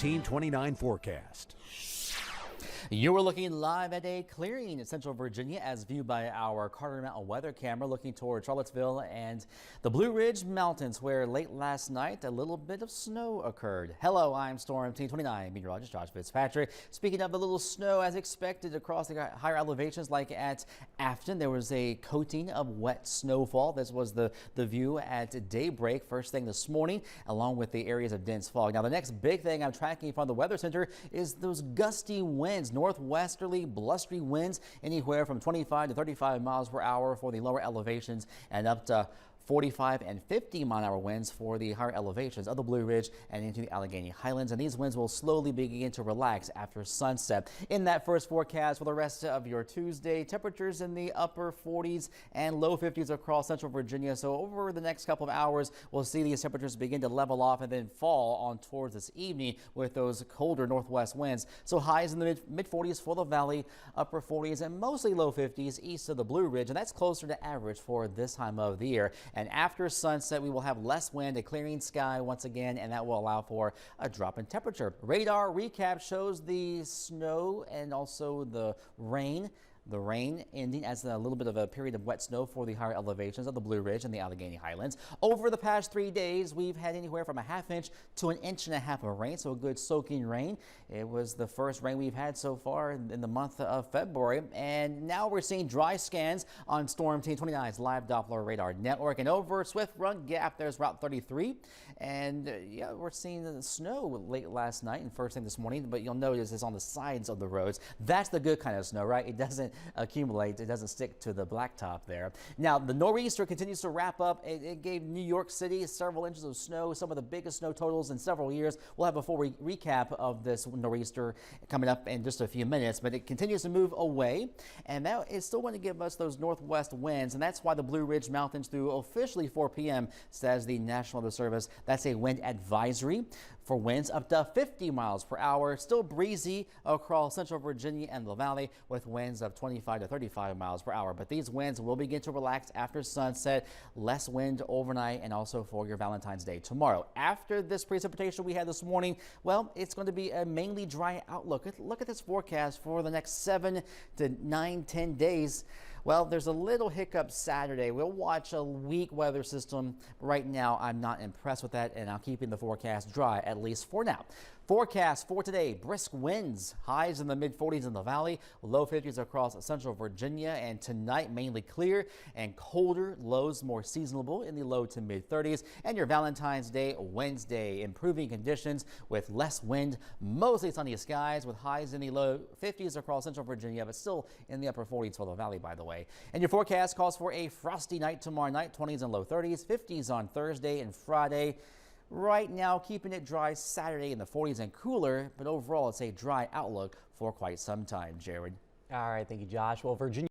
1529 forecast. You are looking live at a clearing in central Virginia as viewed by our Carter Mountain weather camera looking toward Charlottesville and the Blue Ridge Mountains, where late last night a little bit of snow occurred. Hello, I'm Storm 1529 meteorologist Josh Fitzpatrick. Speaking of the little snow, as expected across the higher elevations like at Afton, there was a coating of wet snowfall. This was the view at daybreak first thing this morning, along with the areas of dense fog. Now, the next big thing I'm tracking from the Weather Center is those gusty winds. Northwesterly blustery winds anywhere from 25 to 35 miles per hour for the lower elevations and up to 45 and 50 mile-an-hour winds for the higher elevations of the Blue Ridge and into the Allegheny Highlands. And these winds will slowly begin to relax after sunset. In that first forecast for the rest of your Tuesday, temperatures in the upper 40s and low 50s across central Virginia. So over the next couple of hours, we'll see these temperatures begin to level off and then fall on towards this evening with those colder northwest winds. So highs in the mid 40s for the valley, upper 40s and mostly low 50s east of the Blue Ridge. And that's closer to average for this time of the year. And after sunset, we will have less wind, a clearing sky once again, and that will allow for a drop in temperature. Radar recap shows the snow and also the rain. The rain ending as a little bit of a period of wet snow for the higher elevations of the Blue Ridge and the Allegheny Highlands. Over the past 3 days, we've had anywhere from a ½ inch to an inch and a half of rain, so a good soaking rain. It was the first rain we've had so far in the month of February, and now we're seeing dry scans on Storm Team 29's live Doppler radar network. And over Swift Run Gap, there's Route 33, and yeah, we're seeing the snow late last night and first thing this morning, but you'll notice it's on the sides of the roads. That's the good kind of snow, right? It doesn't accumulate. It doesn't stick to the blacktop there. Now, the nor'easter continues to wrap up. It gave New York City several inches of snow, some of the biggest snow totals in several years. We'll have a full recap of this nor'easter coming up in just a few minutes, but it continues to move away, and that is still going to give us those northwest winds, and that's why the Blue Ridge Mountains through officially 4 p.m. says the National Weather Service. That's a wind advisory for winds up to 50 miles per hour. Still breezy across central Virginia and the valley with winds of 25 to 35 miles per hour. But these winds will begin to relax after sunset. Less wind overnight and also for your Valentine's Day tomorrow. After this precipitation we had this morning, well, it's going to be a mainly dry outlook. Look at this forecast for the next 7 to 9, 10 days. Well, there's a little hiccup Saturday. We'll watch a weak weather system. Right now, I'm not impressed with that, and I'm keeping the forecast dry, at least for now. Forecast for today, brisk winds, highs in the mid 40s in the valley, low 50s across central Virginia, and tonight mainly clear and colder, lows more seasonable in the low to mid 30s. And your Valentine's Day, Wednesday, improving conditions with less wind, mostly sunny skies with highs in the low 50s across central Virginia, but still in the upper 40s for the valley, by the way. And your forecast calls for a frosty night tomorrow night, 20s and low 30s, 50s on Thursday and Friday. Right now, keeping it dry Saturday in the 40s and cooler, but overall, it's a dry outlook for quite some time, Jared. All right, thank you, Josh. Well, Virginia.